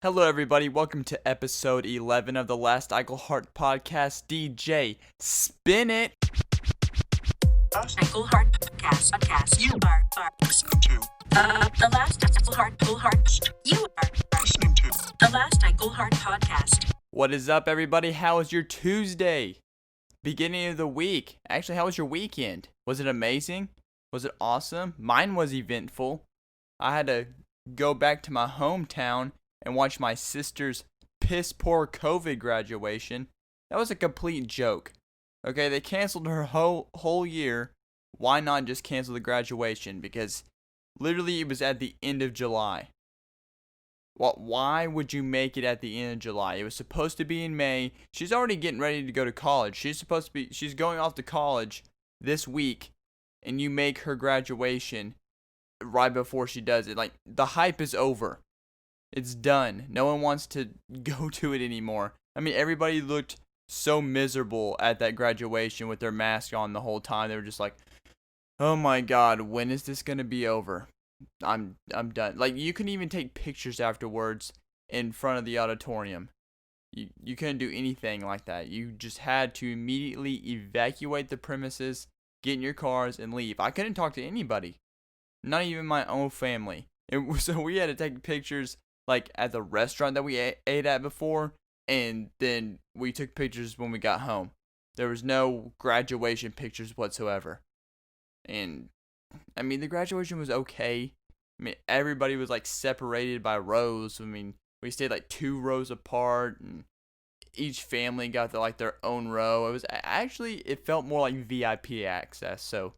Hello, everybody. Welcome to episode 11 of the Last Eichel Heart podcast. DJ, spin it. Eichel Heart podcast. You are listening to the Last Eichel Heart. You are listening to the Last Eichel Heart podcast. What is up, everybody? How was your Tuesday? Beginning of the week. Actually, how was your weekend? Was it amazing? Was it awesome? Mine was eventful. I had to go back to my hometown and watch my sister's piss poor COVID graduation. That was a complete joke. Okay, they canceled her whole year. Why not just cancel the graduation? Because literally it was at the end of July. Why would you make it at the end of July? It was supposed to be in May. She's already getting ready to go to college. She's going off to college this week, and you make her graduation right before she does it. Like, the hype is over. It's done. No one wants to go to it anymore. I mean, everybody looked so miserable at that graduation with their mask on the whole time. They were just like, "Oh my God, when is this gonna be over? I'm done." Like, you couldn't even take pictures afterwards in front of the auditorium. You couldn't do anything like that. You just had to immediately evacuate the premises, get in your cars, and leave. I couldn't talk to anybody, not even my own family. So we had to take pictures like at the restaurant that we ate at before, and then we took pictures when we got home. There was no graduation pictures whatsoever. And I mean, the graduation was okay. I mean, everybody was like separated by rows. I mean, we stayed like 2 rows apart, and each family got their own row. It felt more like VIP access. So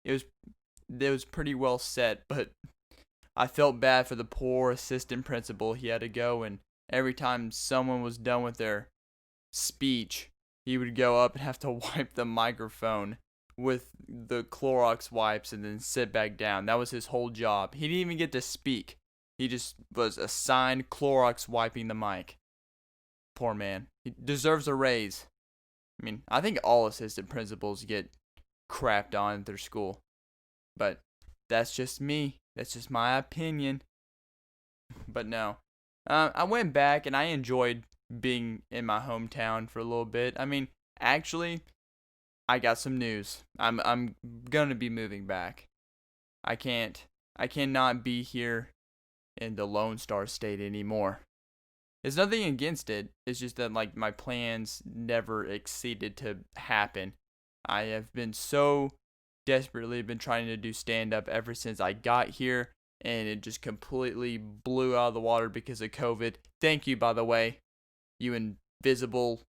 it was pretty well set, but I felt bad for the poor assistant principal. He had to go, and every time someone was done with their speech, he would go up and have to wipe the microphone with the Clorox wipes and then sit back down. That was his whole job. He didn't even get to speak. He just was assigned Clorox wiping the mic. Poor man. He deserves a raise. I mean, I think all assistant principals get crapped on at their school. But that's just me. That's just my opinion. But no. I went back and I enjoyed being in my hometown for a little bit. I mean, actually, I got some news. I'm gonna be moving back. I cannot be here in the Lone Star State anymore. It's nothing against it. It's just that like my plans never exceeded to happen. I have been so desperately been trying to do stand-up ever since I got here, and it just completely blew out of the water because of COVID. Thank you, by the way, you invisible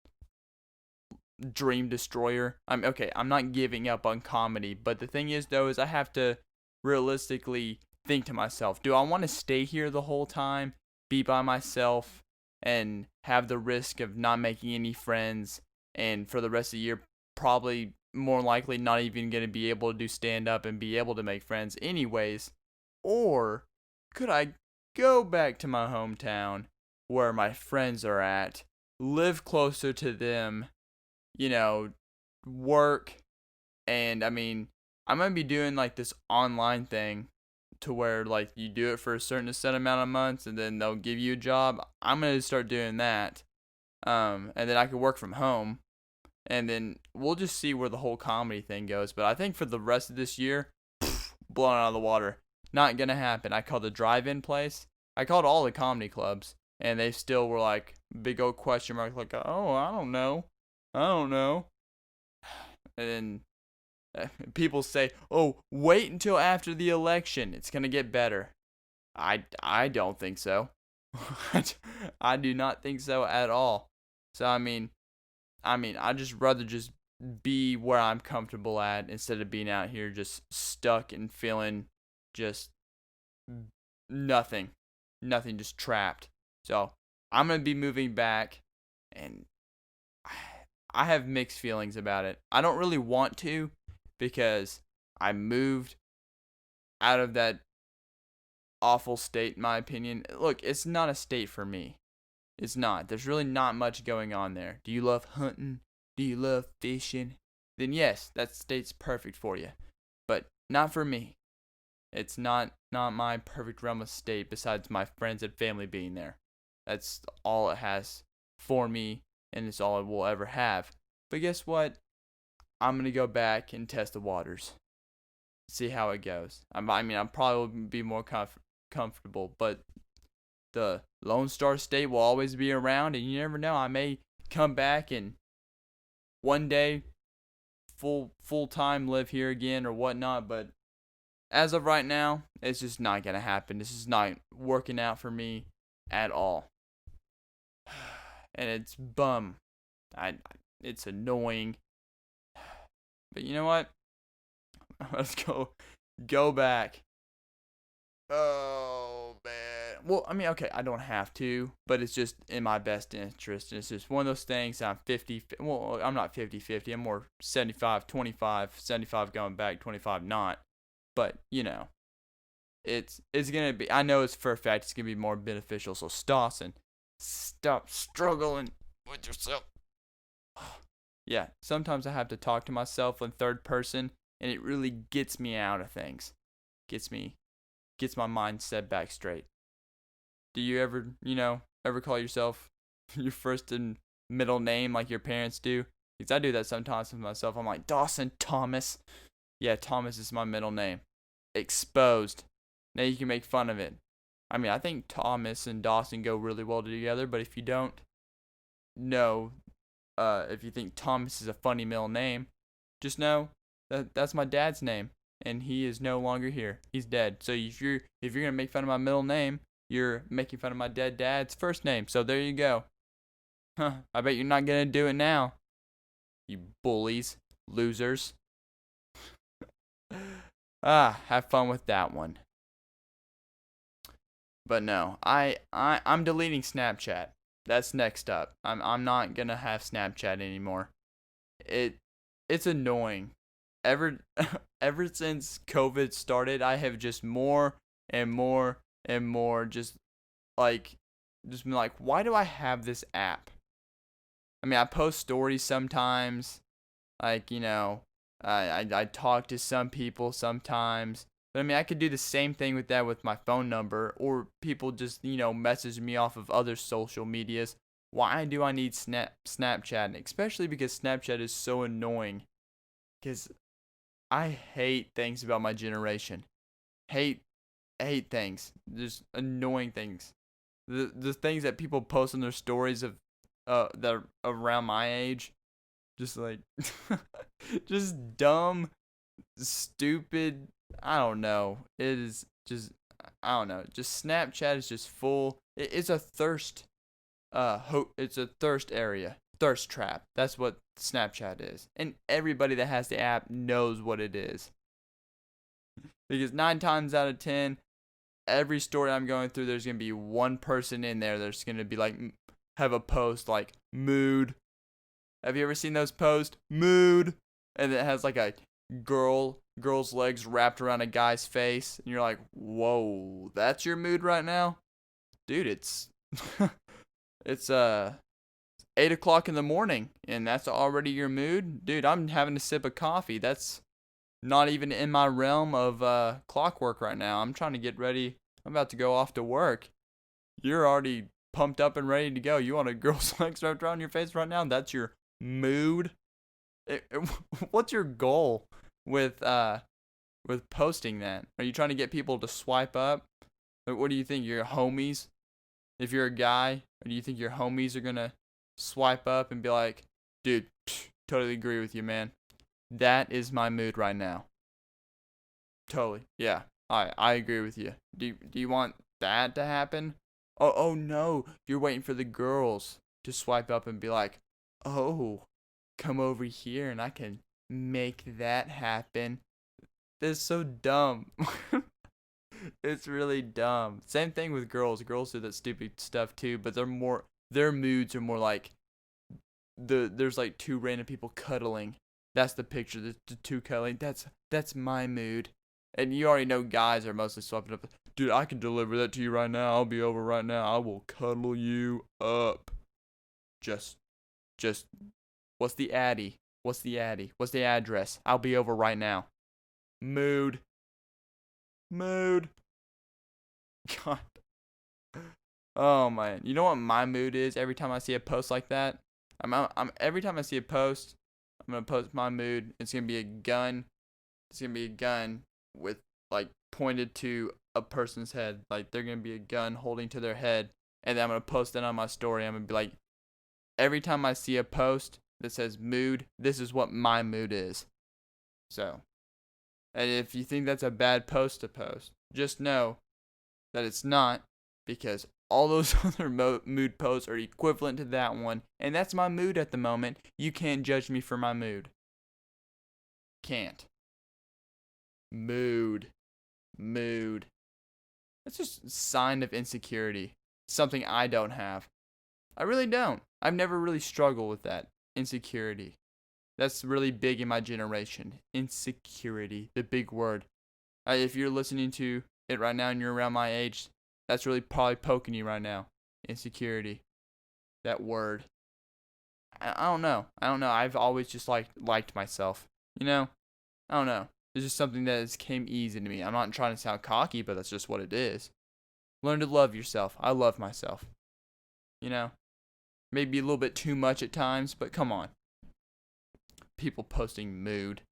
dream destroyer. I'm not giving up on comedy, but the thing is, though, is I have to realistically think to myself, do I want to stay here the whole time, be by myself, and have the risk of not making any friends, and for the rest of the year probably more likely not even going to be able to do stand-up and be able to make friends anyways? Or could I go back to my hometown where my friends are at, live closer to them, work, and I mean, I'm going to be doing like this online thing to where like you do it for a certain set amount of months and then they'll give you a job. I'm going to start doing that. And then I could work from home. And then we'll just see where the whole comedy thing goes. But I think for the rest of this year, blown out of the water. Not going to happen. I called the drive-in place. I called all the comedy clubs. And they still were like, big old question mark. Like, oh, I don't know. And then people say, oh, wait until after the election. It's going to get better. I don't think so. I do not think so at all. So, I mean, I'd just rather just be where I'm comfortable at instead of being out here just stuck and feeling just nothing, just trapped. So I'm going to be moving back, and I have mixed feelings about it. I don't really want to because I moved out of that awful state, in my opinion. Look, it's not a state for me. It's not. There's really not much going on there. Do you love hunting? Do you love fishing? Then yes, that state's perfect for you. But not for me. It's not my perfect realm of state besides my friends and family being there. That's all it has for me, and it's all it will ever have. But guess what? I'm going to go back and test the waters. See how it goes. I mean, I'll probably be more comfortable, but the Lone Star State will always be around, and you never know. I may come back and one day full time live here again or whatnot, but as of right now, it's just not gonna happen. This is not working out for me at all, and it's bum. It's annoying, but you know what? Let's go back. Oh man. Well, I mean, okay, I don't have to, but it's just in my best interest. And it's just one of those things. I'm 50. Well, I'm not 50-50. I'm more 75-25. 75 going back, 25 not. But you know, it's gonna be. I know it's for a fact it's gonna be more beneficial. So Dawson, stop struggling with yourself. Yeah, sometimes I have to talk to myself in third person, and it really gets me out of things. Gets my mind set back straight. Do you ever call yourself your first and middle name like your parents do? Because I do that sometimes with myself. I'm like, Dawson Thomas. Yeah, Thomas is my middle name. Exposed. Now you can make fun of it. I mean, I think Thomas and Dawson go really well together, but if you don't know, if you think Thomas is a funny middle name, just know that's my dad's name. And he is no longer here. He's dead. So if you're gonna make fun of my middle name, you're making fun of my dead dad's first name. So there you go. Huh. I bet you're not gonna do it now. You bullies, losers. Have fun with that one. But no, I'm deleting Snapchat. That's next up. I'm not gonna have Snapchat anymore. It's annoying. Ever since COVID started, I have just more and more and more just been like, why do I have this app? I mean, I post stories sometimes, like, I talk to some people sometimes, but I mean, I could do the same thing with that with my phone number, or people just, message me off of other social medias. Why do I need Snapchat? Especially because Snapchat is so annoying. Because I hate things about my generation. Hate things. Just annoying things. The things that people post on their stories of that are around my age. Just like just dumb, stupid. I don't know. It is just I don't know. Just Snapchat is just full. It's a thirst it's a thirst area. Thirst trap. That's what Snapchat is. And everybody that has the app knows what it is. Because 9 times out of 10, every story I'm going through, there's going to be one person in there that's going to be like, have a post like, mood. Have you ever seen those posts? Mood. And it has like a girl's legs wrapped around a guy's face. And you're like, whoa, that's your mood right now? Dude, it's 8 o'clock in the morning, and that's already your mood? Dude, I'm having a sip of coffee. That's not even in my realm of clockwork right now. I'm trying to get ready. I'm about to go off to work. You're already pumped up and ready to go. You want a girl's legs wrapped around your face right now? That's your mood? What's your goal with posting that? Are you trying to get people to swipe up? What do you think, your homies? If you're a guy, do you think your homies are going to swipe up and be like, dude, totally agree with you, man. That is my mood right now. Totally. Yeah. I agree with you. Do you want that to happen? Oh no. You're waiting for the girls to swipe up and be like, oh, come over here and I can make that happen. That's so dumb. It's really dumb. Same thing with girls. Girls do that stupid stuff too, but their moods are more like there's like 2 random people cuddling. That's the picture. The 2 cuddling. That's my mood. And you already know guys are mostly swiping up. Dude, I can deliver that to you right now. I'll be over right now. I will cuddle you up. Just what's the addy? What's the address? I'll be over right now. Mood. God. Oh man, you know what my mood is every time I see a post like that? I'm every time I see a post, I'm gonna post my mood. It's gonna be a gun. It's gonna be a gun with like pointed to a person's head. Like they're gonna be a gun holding to their head, and then I'm gonna post it on my story. I'm gonna be like, every time I see a post that says mood, this is what my mood is. So, and if you think that's a bad post to post, just know that it's not, because all those other mood posts are equivalent to that one, and that's my mood at the moment. You can't judge me for my mood. Can't. Mood. Mood. That's just a sign of insecurity. Something I don't have. I really don't. I've never really struggled with that. Insecurity. That's really big in my generation. Insecurity. The big word. If you're listening to it right now and you're around my age, that's really probably poking you right now. Insecurity. That word. I don't know. I've always just liked myself. You know? I don't know. It's just something that has came easy to me. I'm not trying to sound cocky, but that's just what it is. Learn to love yourself. I love myself. You know? Maybe a little bit too much at times, but come on. People posting mood.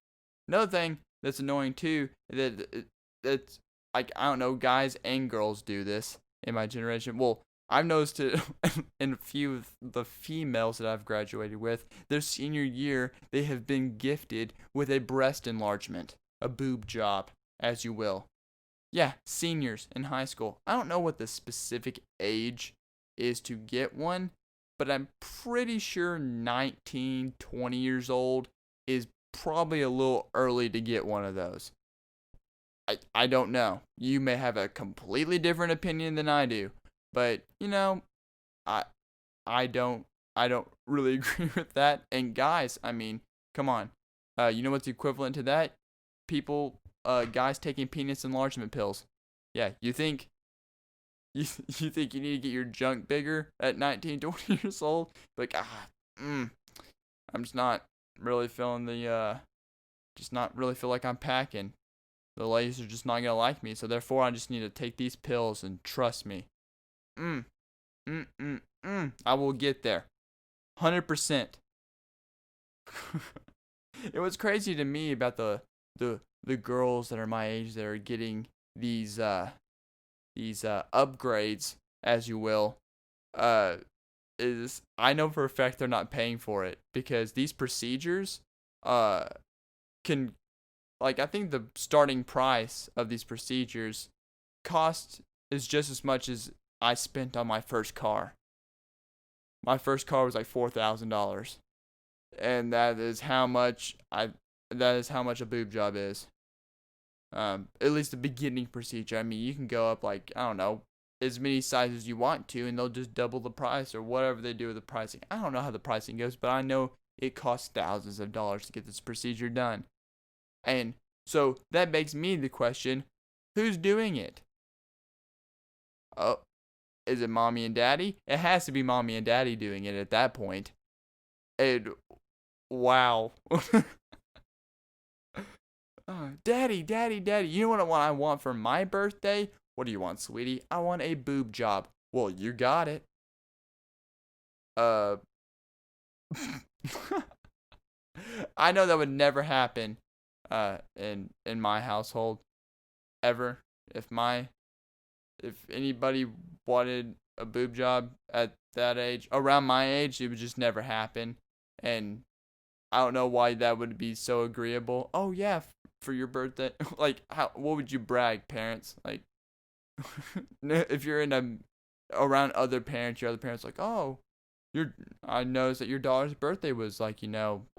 Another thing that's annoying too, that's like, I don't know, guys and girls do this in my generation. Well, I've noticed it in a few of the females that I've graduated with. Their senior year, they have been gifted with a breast enlargement, a boob job, as you will. Yeah, seniors in high school. I don't know what the specific age is to get one, but I'm pretty sure 19, 20 years old is probably a little early to get one of those. I don't know. You may have a completely different opinion than I do, but you know, I don't really agree with that. And guys, I mean, come on. You know what's equivalent to that? Guys taking penis enlargement pills. Yeah, you think you think you need to get your junk bigger at 19, 20 years old? Like, I'm just not really feeling just not really feel like I'm packing. The ladies are just not gonna like me, so therefore I just need to take these pills and trust me. I will get there. 100%. It was crazy to me about the girls that are my age that are getting these upgrades, as you will. Is I know for a fact they're not paying for it, because these procedures can, like, I think the starting price of these procedures is just as much as I spent on my first car. My first car was like $4,000, and that is how much a boob job is. At least the beginning procedure. I mean, you can go up, like, I don't know, as many sizes you want to, and they'll just double the price or whatever they do with the pricing. I don't know how the pricing goes, but I know it costs thousands of dollars to get this procedure done. And so that begs me the question, who's doing it? Oh, is it mommy and daddy? It has to be mommy and daddy doing it at that point. Wow. Daddy, you know what I want for my birthday? What do you want, sweetie? I want a boob job. Well, you got it. I know that would never happen in my household ever. If anybody wanted a boob job at that age, around my age, it would just never happen. And I don't know why that would be so agreeable. Oh yeah, for your birthday. Like, what would you brag, parents? Like, if you're around other parents, your other parents like, "Oh, I noticed that your daughter's birthday was, like,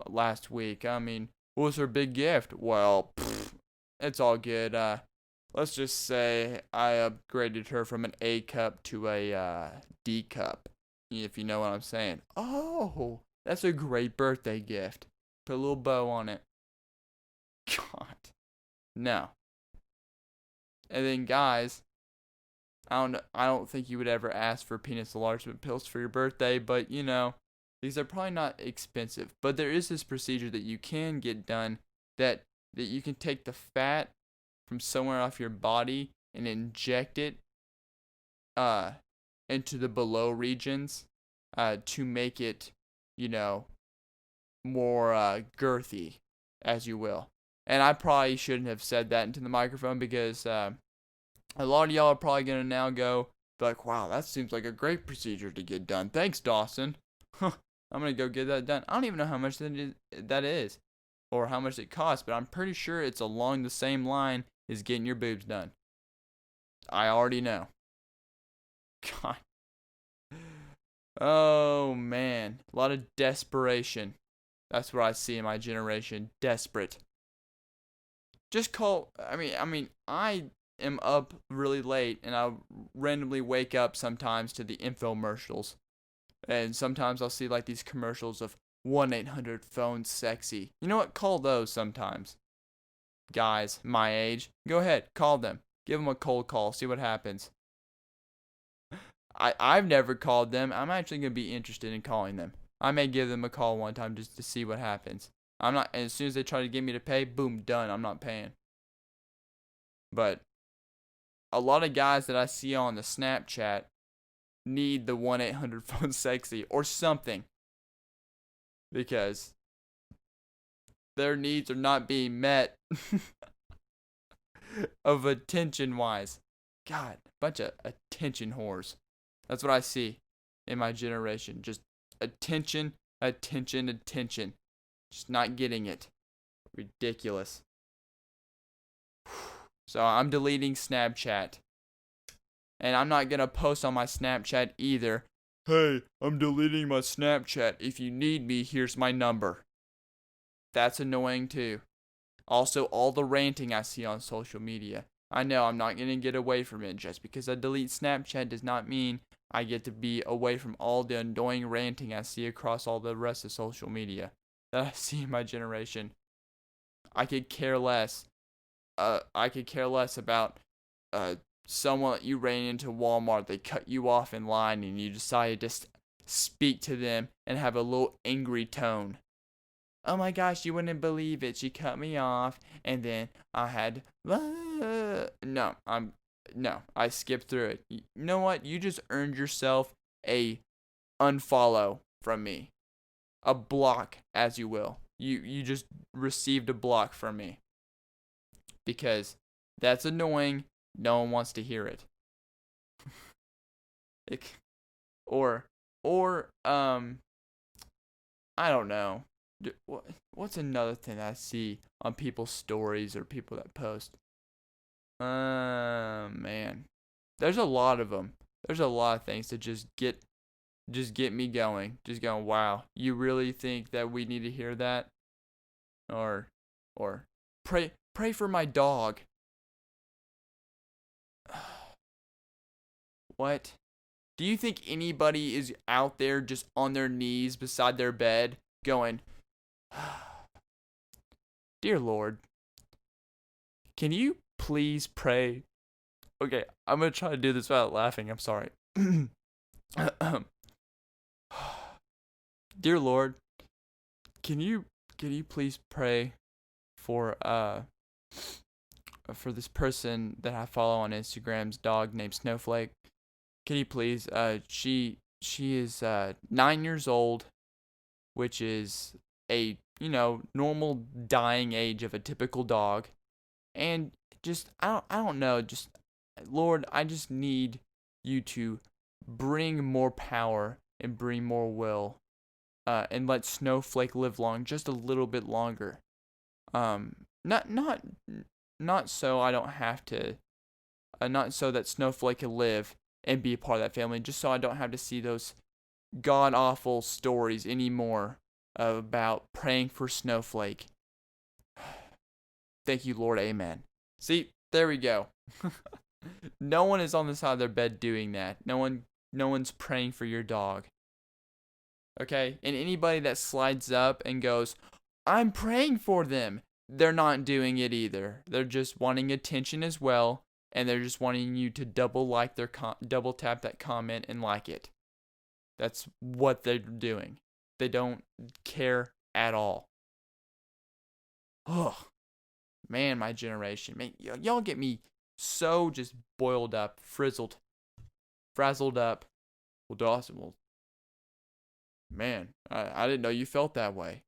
last week. I mean, what was her big gift?" Well, it's all good. Let's just say I upgraded her from an A cup to a D cup, if you know what I'm saying. Oh, that's a great birthday gift. Put a little bow on it. God, no. And then guys, I don't think you would ever ask for penis enlargement pills for your birthday, but these are probably not expensive. But there is this procedure that you can get done that you can take the fat from somewhere off your body and inject it into the below regions to make it, more girthy, as you will. And I probably shouldn't have said that into the microphone because a lot of y'all are probably going to now go, like, wow, that seems like a great procedure to get done. Thanks, Dawson. I'm going to go get that done. I don't even know how much that is or how much it costs, but I'm pretty sure it's along the same line as getting your boobs done. I already know. God. Oh, man. A lot of desperation. That's what I see in my generation. Desperate. Just call, I am up really late and I'll randomly wake up sometimes to the infomercials. And sometimes I'll see like these commercials of 1-800-PHONE-SEXY. You know what? Call those sometimes. Guys my age, go ahead, call them. Give them a cold call, see what happens. I've never called them. I'm actually going to be interested in calling them. I may give them a call one time just to see what happens. I'm not, as soon as they try to get me to pay, boom, done. I'm not paying. But a lot of guys that I see on the Snapchat need the 1-800-PHONE-SEXY or something. Because their needs are not being met of attention wise. God, bunch of attention whores. That's what I see in my generation. Just attention, attention, attention. Just not getting it. Ridiculous. So I'm deleting Snapchat. And I'm not going to post on my Snapchat either. Hey, I'm deleting my Snapchat. If you need me, here's my number. That's annoying too. Also, all the ranting I see on social media. I know I'm not going to get away from it. Just because I delete Snapchat does not mean I get to be away from all the annoying ranting I see across all the rest of social media that I see in my generation. I could care less. I could care less about someone you ran into Walmart. They cut you off in line and you decided to speak to them and have a little angry tone. Oh my gosh, you wouldn't believe it. She cut me off, and then I had no, I skipped through it. You know what? You just earned yourself a unfollow from me, a block, as you will. You just received a block from me because that's annoying. No one wants to hear it. Or I don't know. What's another thing that I see on people's stories or people that post? Man. There's a lot of them. There's a lot of things that just get me going. Just going, wow, you really think that we need to hear that? Or pray for my dog. What? Do you think anybody is out there just on their knees beside their bed going, Dear Lord, can you please pray? Okay, I'm going to try to do this without laughing. I'm sorry. Dear Lord, can you please pray for this person that I follow on Instagram's dog named Snowflake? Can you please? She is 9 years old, which is a normal dying age of a typical dog, and just I don't know, just Lord, I just need you to bring more power and bring more will, and let Snowflake live long, just a little bit longer. Not so I don't have to, not so that Snowflake can live and be a part of that family, just so I don't have to see those god awful stories anymore about praying for Snowflake. Thank you, Lord. Amen. See, there we go. No one is on the side of their bed doing that. No one's praying for your dog. Okay? And anybody that slides up and goes, I'm praying for them, they're not doing it either. They're just wanting attention as well, and they're just wanting you to double tap that comment and like it. That's what they're doing. They don't care at all. Oh, man, my generation. Man, y'all get me so just boiled up, frazzled up. Well, Dawson, well, man, I didn't know you felt that way.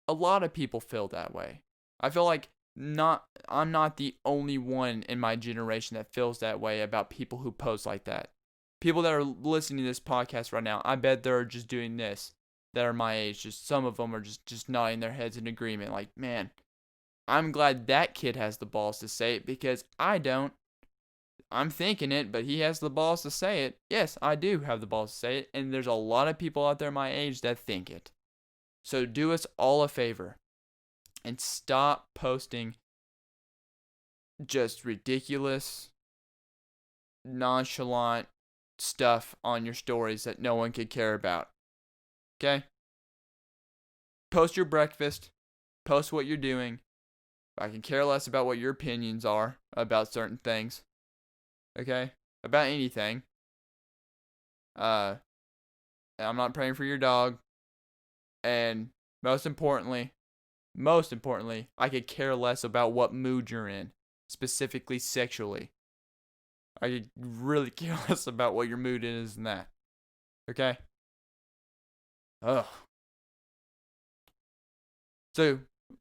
A lot of people feel that way. I feel like I'm not the only one in my generation that feels that way about people who post like that. People that are listening to this podcast right now, I bet they're just doing this, that are my age. Just some of them are just nodding their heads in agreement. Like, man, I'm glad that kid has the balls to say it because I don't. I'm thinking it, but he has the balls to say it. Yes, I do have the balls to say it, and there's a lot of people out there my age that think it. So do us all a favor and stop posting just ridiculous, nonchalant stuff on your stories that no one could care about. Okay? Post your breakfast. Post what you're doing. I can care less about what your opinions are about certain things. Okay? About anything. I'm not praying for your dog. And most importantly, I could care less about what mood you're in, specifically sexually. I could really care less about what your mood is than that. Okay? Ugh.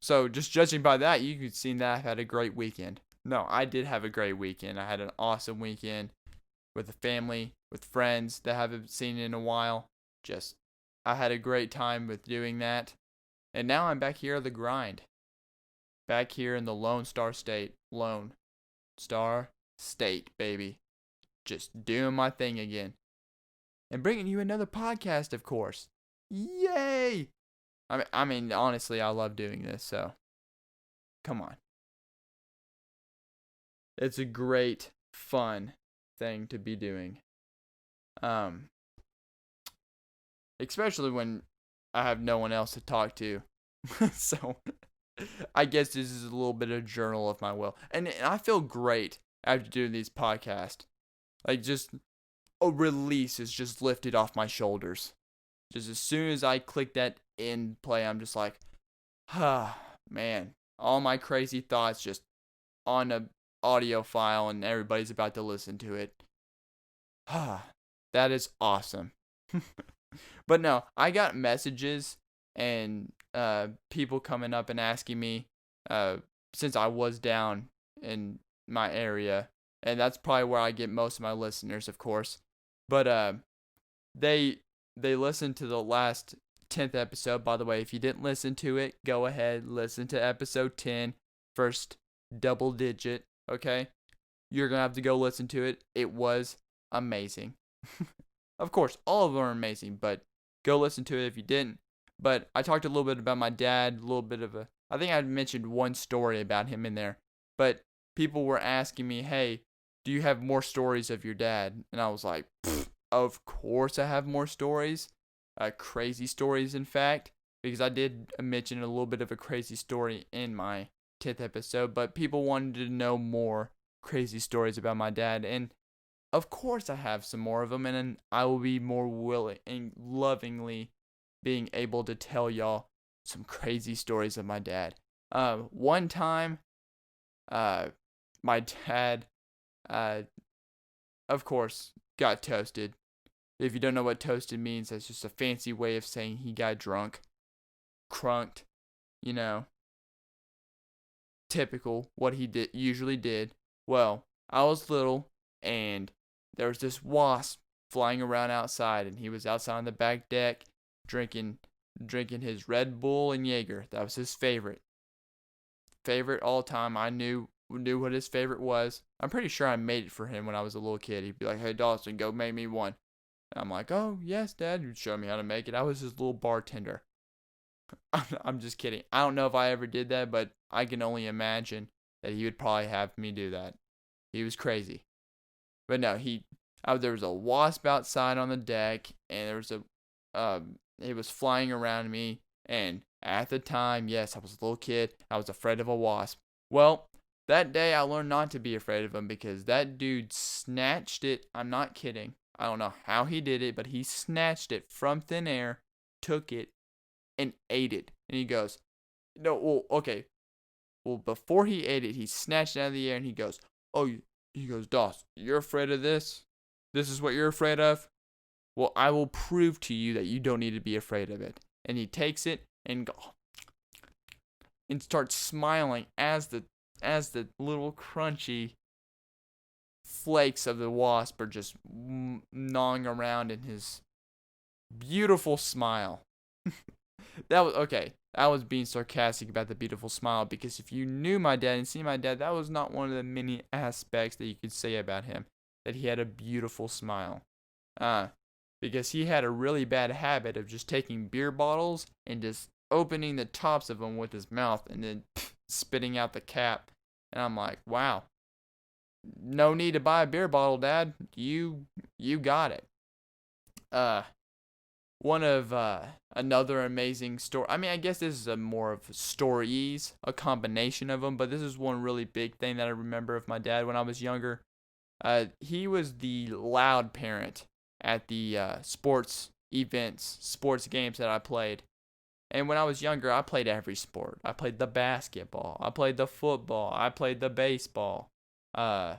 So just judging by that, you could see that I had a great weekend. No, I did have a great weekend. I had an awesome weekend with the family, with friends that I haven't seen in a while. I had a great time with doing that. And now I'm back here at the grind. Back here in the Lone Star State. Lone Star State, baby. Just doing my thing again. And bringing you another podcast, of course. Yay! I mean, honestly, I love doing this, so come on. It's a great, fun thing to be doing. Especially when I have no one else to talk to. So, I guess this is a little bit of journal of my will. And I feel great after doing these podcasts. Like, just a release is just lifted off my shoulders. Just as soon as I click that end play, I'm just like, man, all my crazy thoughts just on a audio file and everybody's about to listen to it. That is awesome. But no, I got messages and people coming up and asking me since I was down in my area, and that's probably where I get most of my listeners, of course. But they listened to the last 10th episode. By the way, if you didn't listen to it, go ahead, listen to episode 10, first double digit, okay? You're going to have to go listen to it. It was amazing. Of course, all of them are amazing, but go listen to it if you didn't. But I talked a little bit about my dad, I think I mentioned one story about him in there. But people were asking me, hey, do you have more stories of your dad? And I was like, of course I have more stories. Crazy stories, in fact. Because I did mention a little bit of a crazy story in my 10th episode. But people wanted to know more crazy stories about my dad. And of course I have some more of them. And I will be more willing and lovingly being able to tell y'all some crazy stories of my dad. One time, my dad, of course, got toasted. If you don't know what toasted means, that's just a fancy way of saying he got drunk. Crunked, typical, what he usually did. Well, I was little, and there was this wasp flying around outside, and he was outside on the back deck, drinking his Red Bull and Jaeger. That was his favorite all time. I knew what his favorite was. I'm pretty sure I made it for him when I was a little kid. He'd be like, hey, Dawson, go make me one. And I'm like, oh, yes, Dad. You'd show me how to make it. I was his little bartender. I'm just kidding. I don't know if I ever did that, but I can only imagine that he would probably have me do that. He was crazy. But no, there was a wasp outside on the deck, and there was it was flying around me, and at the time, yes, I was a little kid, I was afraid of a wasp. Well, that day I learned not to be afraid of him because that dude snatched it. I'm not kidding. I don't know how he did it, but he snatched it from thin air, took it, and ate it. And he goes, no, well, okay. Well, before he ate it, he snatched it out of the air, and he goes, oh, he goes, Dawson, you're afraid of this? This is what you're afraid of? Well, I will prove to you that you don't need to be afraid of it. And he takes it and starts smiling as the little crunchy flakes of the wasp are just gnawing around in his beautiful smile. That was okay. I was being sarcastic about the beautiful smile, because if you knew my dad and see my dad, that was not one of the many aspects that you could say about him, that he had a beautiful smile. Because he had a really bad habit of just taking beer bottles and just opening the tops of them with his mouth and then spitting out the cap. And I'm like, wow, no need to buy a beer bottle, Dad. You got it. One of another amazing story. I mean, I guess this is a more of stories, a combination of them, but this is one really big thing that I remember of my dad when I was younger. He was the loud parent at the sports events, sports games that I played. And when I was younger, I played every sport. I played the basketball. I played the football. I played the baseball. I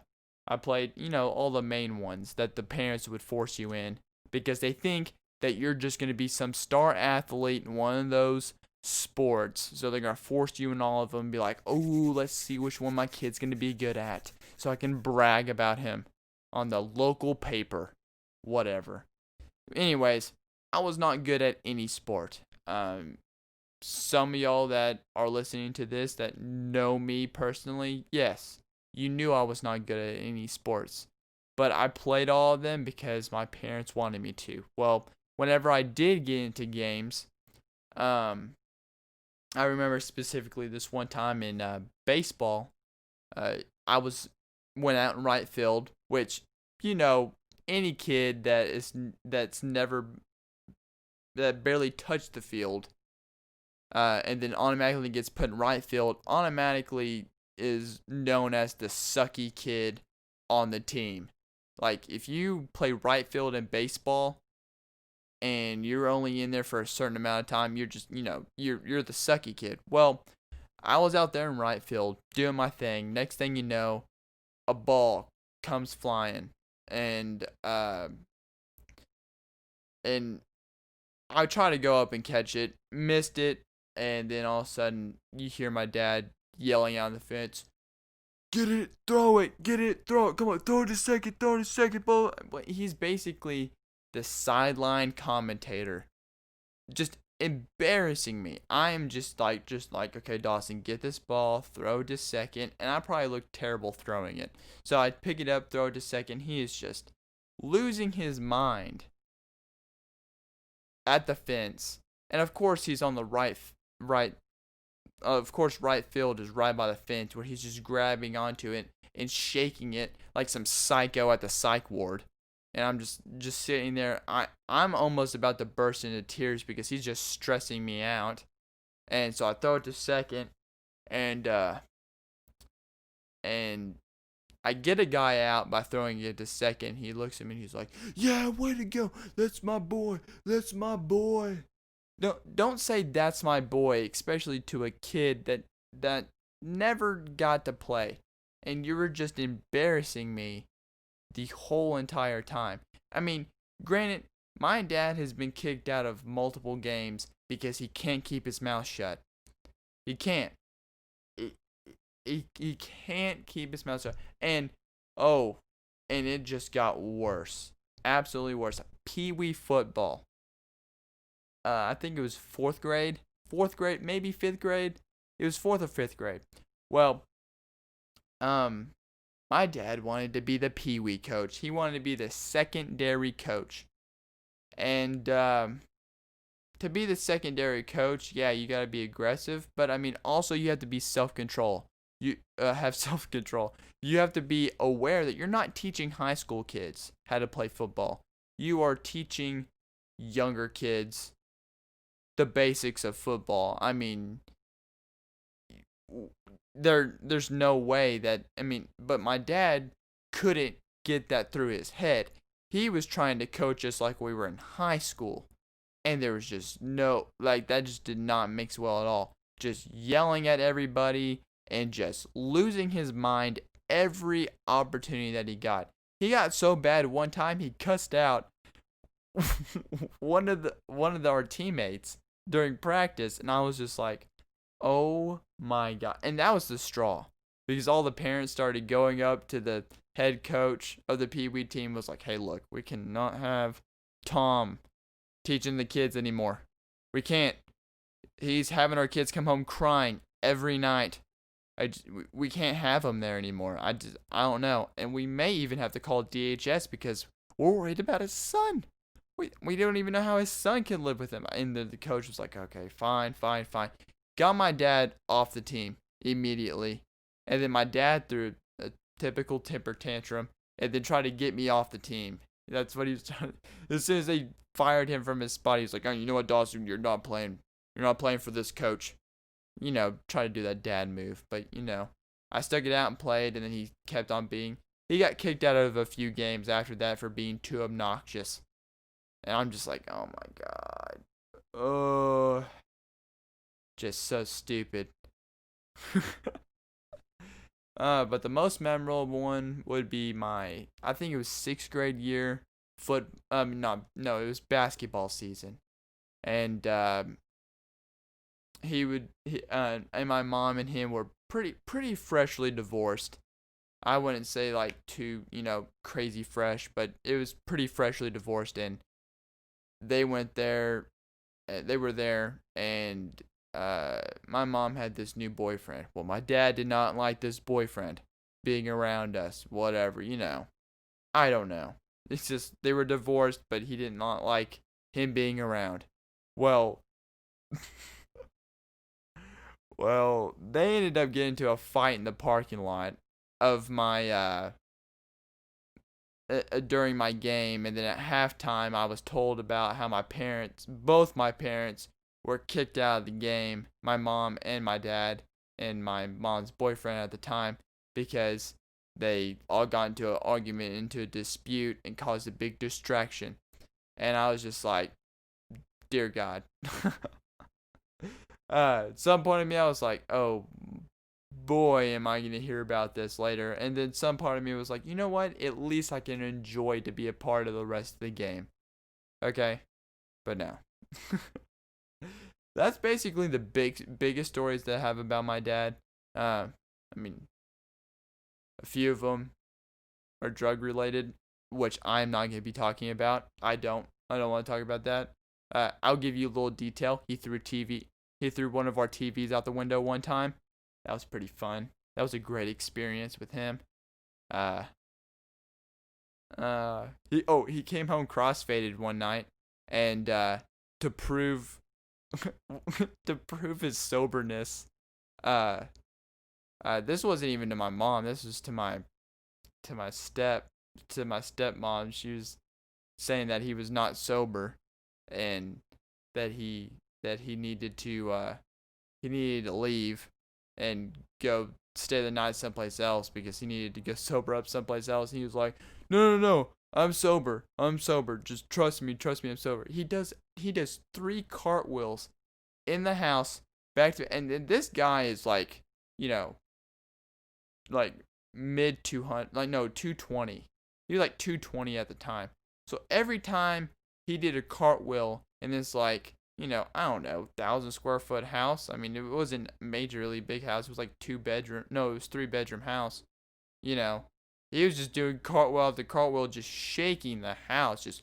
played, all the main ones that the parents would force you in, because they think that you're just going to be some star athlete in one of those sports. So they're going to force you in all of them and be like, oh, let's see which one my kid's going to be good at, so I can brag about him on the local paper, whatever. Anyways, I was not good at any sport. Some of y'all that are listening to this that know me personally, yes, you knew I was not good at any sports. But I played all of them because my parents wanted me to. Well, whenever I did get into games, I remember specifically this one time in baseball. I went out in right field, which, any kid that barely touched the field, and then automatically gets put in right field, automatically is known as the sucky kid on the team. Like, if you play right field in baseball and you're only in there for a certain amount of time, you're just, you're the sucky kid. Well, I was out there in right field doing my thing. Next thing you know, a ball comes flying, and I try to go up and catch it, missed it, and then all of a sudden you hear my dad yelling out on the fence, "Get it, throw it, come on, throw it to second, ball." He's basically the sideline commentator, just embarrassing me. I am just like, okay, Dawson, get this ball, throw it to second, and I probably look terrible throwing it. So I pick it up, throw it to second. He is just losing his mind at the fence, and of course he's on the right. Of course, right field is right by the fence, where he's just grabbing onto it and shaking it like some psycho at the psych ward. And I'm just sitting there. I'm almost about to burst into tears because he's just stressing me out. And so I throw it to second, and I get a guy out by throwing it to second. He looks at me and he's like, "Yeah, way to go. That's my boy. That's my boy." Don't say that's my boy, especially to a kid that never got to play. And you were just embarrassing me the whole entire time. I mean, granted, my dad has been kicked out of multiple games because he can't keep his mouth shut. He can't. He can't keep his mouth shut. And it just got worse. Absolutely worse. Pee-wee football. I think it was fourth grade, maybe fifth grade. It was fourth or fifth grade. Well, my dad wanted to be the pee-wee coach. He wanted to be the secondary coach. And to be the secondary coach, yeah, you got to be aggressive. But, I mean, also you have to be self-control. You have self-control. You have to be aware that you're not teaching high school kids how to play football. You are teaching younger kids the basics of football. I mean, there's no way that, but my dad couldn't get that through his head. He was trying to coach us like we were in high school, and there was just that just did not mix well at all. Just yelling at everybody and just losing his mind every opportunity that he got. He got so bad one time he cussed out our teammates during practice, and I was just like, oh my god. And that was the straw, because all the parents started going up to the head coach of the Pee Wee team, was like, hey, look, we cannot have Tom teaching the kids anymore. We can't. He's having our kids come home crying every night. We can't have him there anymore. I don't know. And we may even have to call DHS because we're worried about his son. We don't even know how his son can live with him. And the coach was like, okay, fine. Got my dad off the team immediately. And then my dad threw a typical temper tantrum and then tried to get me off the team. That's what he was trying to. As soon as they fired him from his spot, he was like, oh, you know what, Dawson, you're not playing. You're not playing for this coach. Try to do that dad move. But, I stuck it out and played, and then he kept on being. He got kicked out of a few games after that for being too obnoxious. And I'm just like, oh my god. Oh. Just so stupid. But the most memorable one would be I think it was 6th grade year, it was basketball season. And, and my mom and him were pretty freshly divorced. I wouldn't say like too, crazy fresh, but it was pretty freshly divorced, and they were there, and my mom had this new boyfriend. Well, my dad did not like this boyfriend being around us, whatever, I don't know. It's just, they were divorced, but he did not like him being around. Well, they ended up getting into a fight in the parking lot of my, during my game, and then at halftime, I was told about how both my parents, were kicked out of the game, my mom and my dad, and my mom's boyfriend at the time, because they all got into an argument, into a dispute, and caused a big distraction. And I was just like, dear God. At some point in me, I was like, oh boy, am I going to hear about this later. And then some part of me was like, you know what? At least I can enjoy to be a part of the rest of the game. Okay? But no. That's basically the biggest stories that I have about my dad. A few of them are drug related, which I'm not going to be talking about. I don't want to talk about that. I'll give you a little detail. He threw one of our TVs out the window one time. That was pretty fun. That was a great experience with him. He came home crossfaded one night, and to prove his soberness, this wasn't even to my mom. This was to my stepmom. She was saying that he was not sober, and that he needed to leave and go stay the night someplace else because he needed to go sober up someplace else. And he was like, no, I'm sober. Just trust me, I'm sober. He does 3 cartwheels in the house back to, and this guy is like, like mid 200, 220. He was like 220 at the time. So every time he did a cartwheel in this, like, I don't know, 1,000 square foot house. I mean, it wasn't a majorly big house. It was like 3-bedroom house. He was just doing cartwheel after cartwheel, just shaking the house. It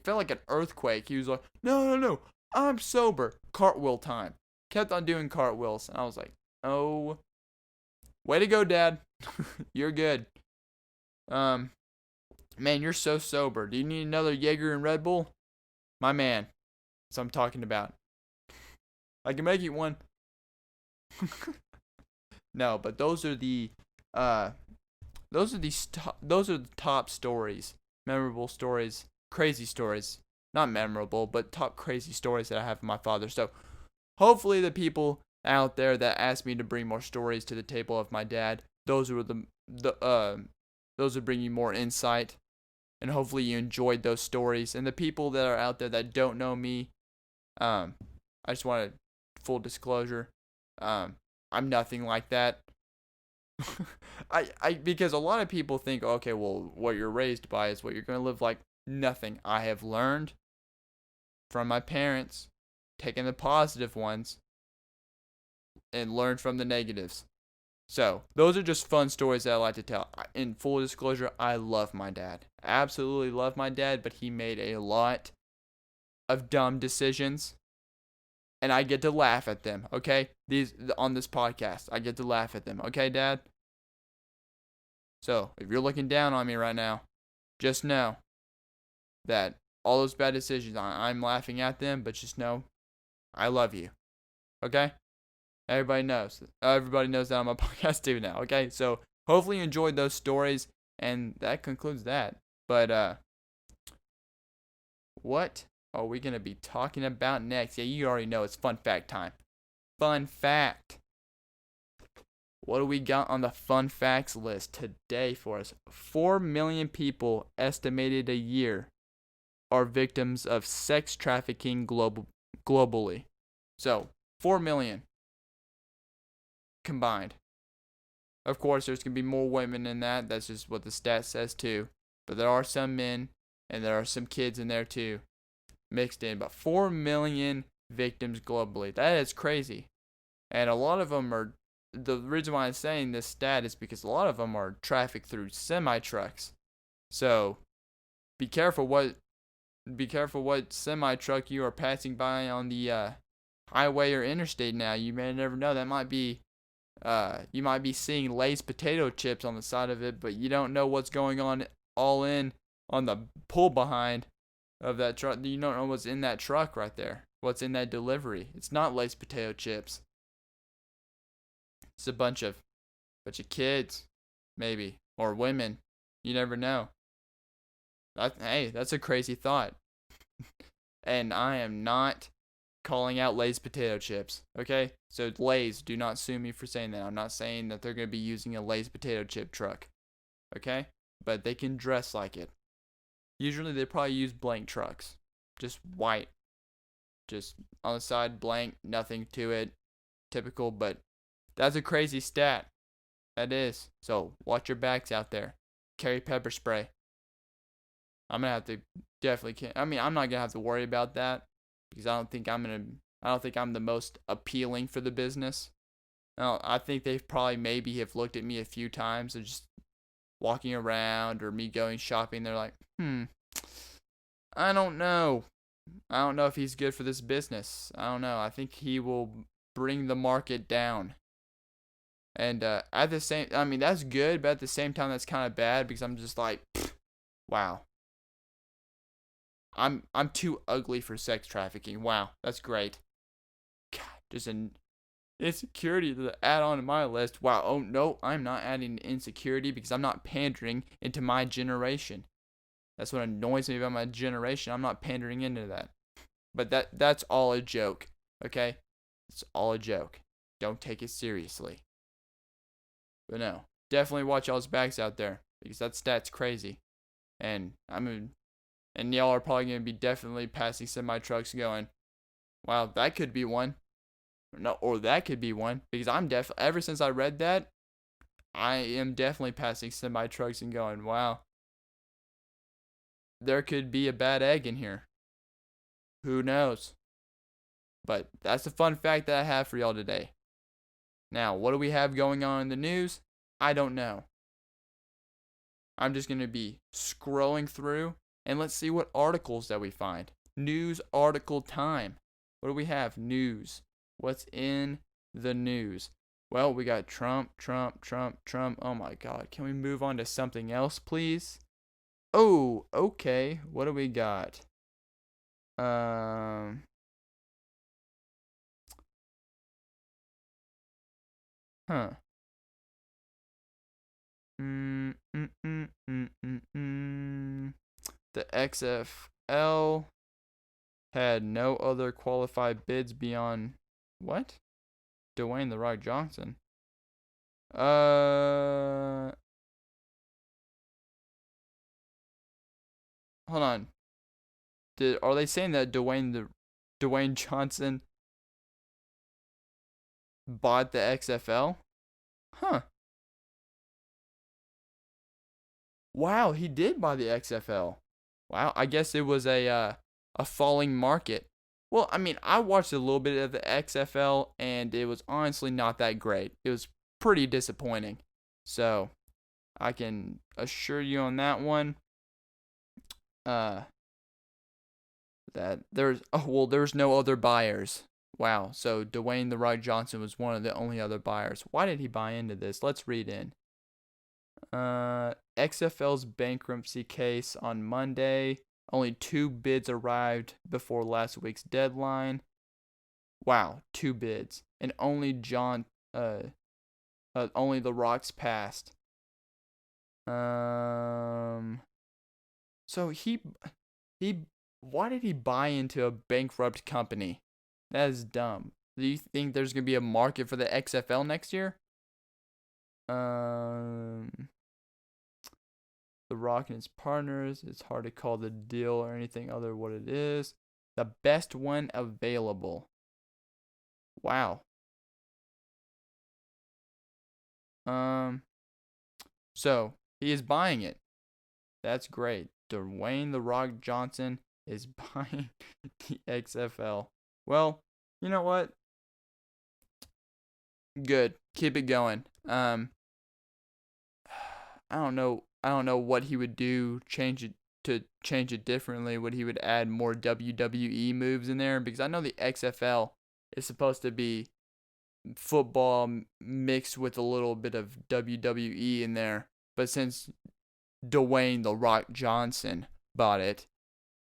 felt like an earthquake. He was like, no, I'm sober. Cartwheel time. Kept on doing cartwheels. And I was like, oh, way to go, Dad. You're good. Man, you're so sober. Do you need another Jaeger and Red Bull? My man. That's what I'm talking about. I can make you one. No, but those are the top stories, memorable stories, crazy stories. Not memorable, but top crazy stories that I have from my father. So, hopefully the people out there that asked me to bring more stories to the table of my dad, those would bring you more insight. And hopefully you enjoyed those stories. And the people that are out there that don't know me, I just want full disclosure. I'm nothing like that. Because a lot of people think, okay, well, what you're raised by is what you're going to live like. nothing. I have learned from my parents, taken the positive ones, and learned from the negatives. So, those are just fun stories that I like to tell. In full disclosure, I love my dad. Absolutely love my dad, but he made a lot of dumb decisions. And I get to laugh at them, okay? On this podcast, I get to laugh at them, okay, Dad? So, if you're looking down on me right now, just know that all those bad decisions, I'm laughing at them, but just know I love you, okay? Everybody knows. Everybody knows that I'm a podcast too now, okay? So, hopefully you enjoyed those stories, and that concludes that. But, what are we going to be talking about next? Yeah, you already know it's fun fact time. Fun fact. What do we got on the fun facts list today for us? 4 million people estimated a year are victims of sex trafficking globally. So, 4 million combined. Of course, there's going to be more women in that. That's just what the stat says too. But there are some men and there are some kids in there too, mixed in. But 4 million victims globally. That is crazy. And a lot of them are, the reason why I'm saying this stat is because a lot of them are trafficked through semi-trucks. So, be careful what semi-truck you are passing by on the highway or interstate now. You may never know. That might be, you might be seeing Lay's potato chips on the side of it, but you don't know what's going on all in on the pull behind of that truck. You don't know what's in that truck right there. What's in that delivery. It's not Lay's potato chips. It's a bunch of kids, maybe, or women. You never know. Hey, that's a crazy thought. And I am not calling out Lay's potato chips, okay? So Lay's, do not sue me for saying that. I'm not saying that they're going to be using a Lay's potato chip truck, okay? But they can dress like it. Usually they probably use blank trucks. Just white. Just on the side, blank, nothing to it. Typical, but that's a crazy stat. That is. So watch your backs out there. Carry pepper spray. I'm gonna have to definitely. I'm not gonna have to worry about that because I don't think I'm the most appealing for the business. No, I think they've probably maybe have looked at me a few times and just walking around or me going shopping. They're like, I don't know. I don't know if he's good for this business. I don't know. I think he will bring the market down. And at the same, that's good, but at the same time, that's kind of bad because I'm just like, wow. I'm too ugly for sex trafficking. Wow, that's great. God, just an insecurity to add on to my list. Wow, oh no, I'm not adding insecurity because I'm not pandering into my generation. That's what annoys me about my generation. I'm not pandering into that. But that's all a joke, okay? It's all a joke. Don't take it seriously. But no, definitely watch y'all's backs out there because that stat's crazy. And and y'all are probably going to be definitely passing semi-trucks going, wow, that could be one. No, or that could be one because ever since I read that, I am definitely passing semi-trucks and going, wow, there could be a bad egg in here. Who knows? But that's a fun fact that I have for y'all today. Now, what do we have going on in the news? I don't know. I'm just going to be scrolling through and let's see what articles that we find. News article time. What do we have? News. What's in the news? Well, we got Trump. Oh my God. Can we move on to something else, please? Oh, okay. What do we got? Huh. The XFL had no other qualified bids beyond what? Dwayne "The Rock" Johnson. Hold on. Are they saying that Dwayne Johnson bought the XFL? Huh. Wow, he did buy the XFL. Wow, I guess it was a falling market. Well, I mean, I watched a little bit of the XFL, and it was honestly not that great. It was pretty disappointing. So, I can assure you on that one, uh, that there's no other buyers. Wow. So Dwayne the Rock Johnson was one of the only other buyers. Why did he buy into this? Let's read in. XFL's bankruptcy case on Monday. Only 2 bids arrived before last week's deadline. Wow, 2 bids, and only only the Rock's passed. So he, why did he buy into a bankrupt company? That is dumb. Do you think there's gonna be a market for the XFL next year? The Rock and his partners. It's hard to call the deal or anything other than what it is. The best one available. Wow. So he is buying it. That's great. Dwayne the Rock Johnson is buying the XFL. Well, you know what? Good. Keep it going. I don't know. I don't know what he would do. Change it differently. Would he would add more WWE moves in there? Because I know the XFL is supposed to be football mixed with a little bit of WWE in there. But since Dwayne the Rock Johnson bought it,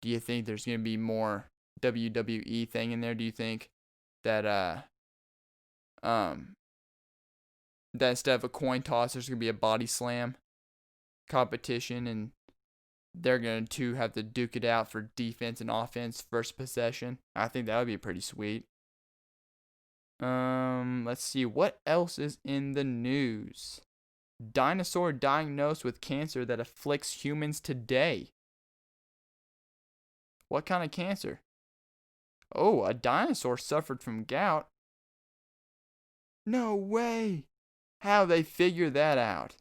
do you think there's gonna be more WWE thing in there? Do you think that that instead of a coin toss, there's gonna be a body slam competition, and they're going to have to duke it out for defense and offense first possession? I think that would be pretty sweet. Let's see what else is in the news. Dinosaur diagnosed with cancer that afflicts humans today. What kind of cancer? Oh, a dinosaur suffered from gout. No way. How they figure that out?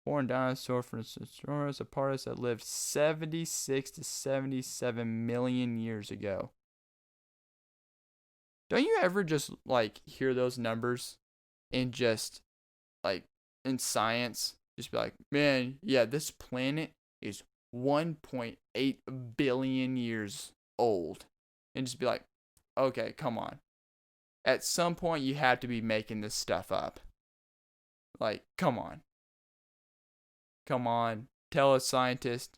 Born dinosaur from Saurus, a partis that lived 76 to 77 million years ago. Don't you ever just like hear those numbers and just like in science just be like, man, yeah, this planet is 1.8 billion years old, and just be like, okay, come on. At some point you have to be making this stuff up. Like, come on. Come on, tell a scientist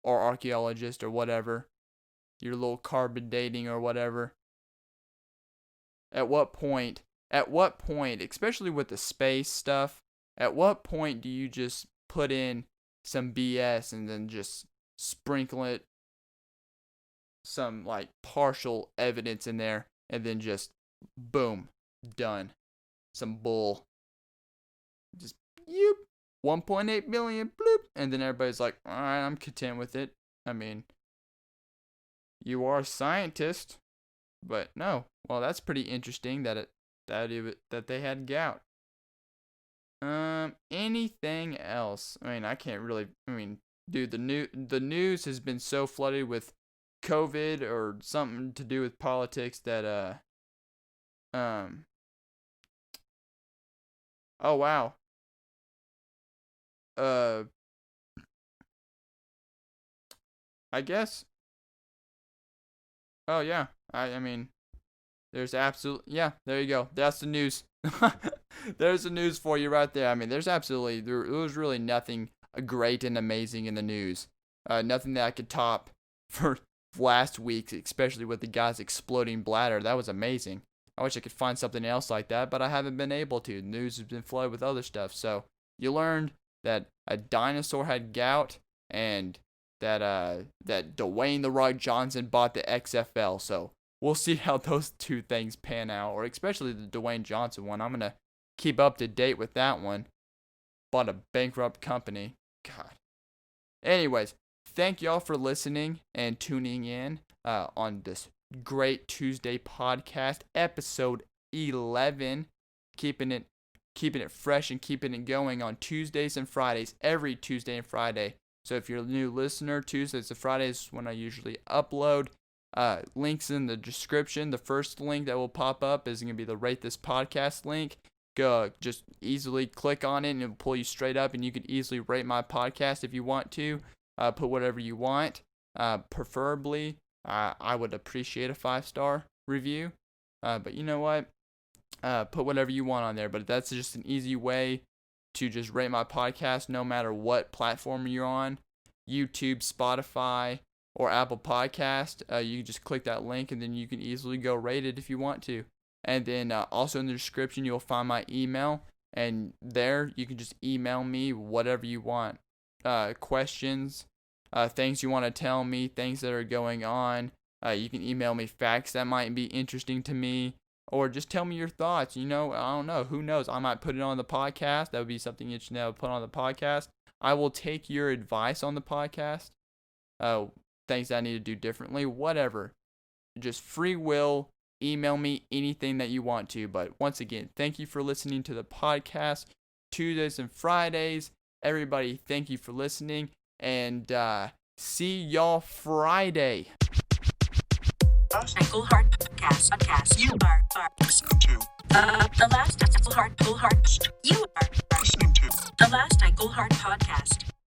or archaeologist or whatever, your little carbon dating or whatever. At what point, especially with the space stuff, at what point do you just put in some BS and then just sprinkle it some like partial evidence in there and then just boom, done. Some bull. Just, yep. 1.8 billion, bloop, and then everybody's like, all right, I'm content with it. I mean, you are a scientist, but no. Well, that's pretty interesting that they had gout. Anything else? I mean, I can't really. I mean, dude, the news has been so flooded with COVID or something to do with politics that oh wow. I guess. Oh yeah. I mean, there's yeah. There you go. That's the news. There's the news for you right there. I mean, there was really nothing great and amazing in the news. Nothing that I could top for last week, especially with the guy's exploding bladder. That was amazing. I wish I could find something else like that, but I haven't been able to. The news has been flooded with other stuff. So you learned that a dinosaur had gout, and that Dwayne the Rock Johnson bought the XFL. So we'll see how those two things pan out, or especially the Dwayne Johnson one. I'm gonna keep up to date with that one. Bought a bankrupt company. God. Anyways, thank y'all for listening and tuning in on this great Tuesday podcast, episode 11. Keeping it fresh and keeping it going on Tuesdays and Fridays, every Tuesday and Friday. So if you're a new listener, Tuesdays to Fridays is when I usually upload. Links in the description. The first link that will pop up is going to be the Rate This Podcast link. Go just easily click on it and it'll pull you straight up, and you can easily rate my podcast if you want to. Put whatever you want. Preferably, I would appreciate a 5-star review. But you know what? Put whatever you want on there. But that's just an easy way to just rate my podcast no matter what platform you're on. YouTube, Spotify, or Apple Podcast. You just click that link and then you can easily go rate it if you want to. And then also in the description you'll find my email, and there you can just email me whatever you want. Questions, things you want to tell me, things that are going on. You can email me facts that might be interesting to me, or just tell me your thoughts. I don't know. Who knows? I might put it on the podcast. That would be something interesting to put on the podcast. I will take your advice on the podcast. Things that I need to do differently, whatever. Just free will. Email me anything that you want to. But once again, thank you for listening to the podcast Tuesdays and Fridays. Everybody, thank you for listening, and see y'all Friday. Go Hard Podcast. You are listening to the last Go Hard. You are listening to the last Go Hard Podcast.